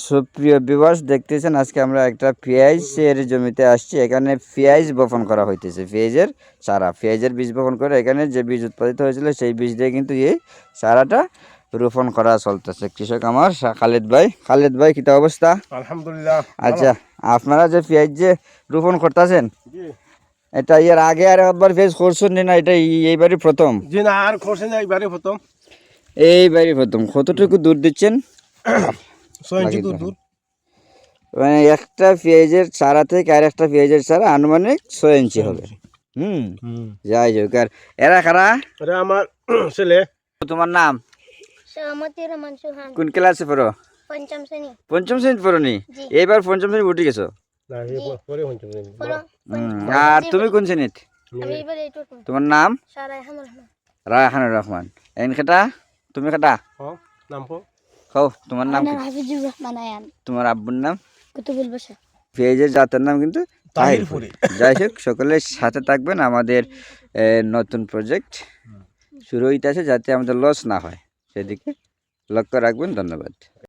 সুপ্রিয় ভিউয়ার্স, দেখতেছেন আজকে আমরা একটা পেঁয়াজের জমিতে আসছি। এখানে পেঁয়াজ বপন করা হইতেছে, পেঁয়াজের বীজ বপন করে এখানে যে বীজ উৎপাদিত হয়েছিল সেই বীজ দিয়ে কিন্তু এই চারাটা রোপণ করা চলতেছে। কৃষক আমার খালেদ ভাই কিতা অবস্থা? আলহামদুলিল্লাহ। আচ্ছা, আপনারা যে পেঁয়াজ যে রোপণ করতেছেন, এটা এর আগে আর একবার পেঁয়াজ করছেন না? এটা এইবারই প্রথম? জি না, আর করছে না, এইবারে প্রথম। এইবারই প্রথম। কতটুকু দূর দিচ্ছেন? 6 ইঞ্চি দূর। মানে একটা পেঁয়াজের চারা থেকে আর একটা পেঁয়াজের চারা আনুমানিক 6 ইঞ্চি হবে। যাই হোক। আর এরা কারা? এটা আমার ছেলে। তোমার নাম? শাহমতি রহমান সুহান। কোন ক্লাসে পড়ো? পঞ্চম শ্রেণী। পঞ্চম শ্রেণী পড়নি? জি। এইবার পঞ্চম শ্রেণী উঠে গেছো? না, পরে পঞ্চম শ্রেণী। আর তুমি কোন শ্রেণীতে? আমি এবার এইটুকু। তোমার নাম? শাহরায়ানুর রহমান। রায়হানুর রহমান। এন কেটা? তুমি কেটা? হ্যাঁ, নাম কো? কও তোমার নাম কি? হাফিজুর রহমান আয়ান। তোমার আব্বুর নাম? কুতুবুল বাশা। পেঁয়াজের জাতের নাম কিন্তু তাহিরপুরি। যাই হোক, সকলের সাথে থাকবেন। আমাদের নতুন প্রজেক্ট শুরু হইতেছে, যাতে আমাদের লস না হয় সেদিকে লক্ষ্য রাখবেন। ধন্যবাদ।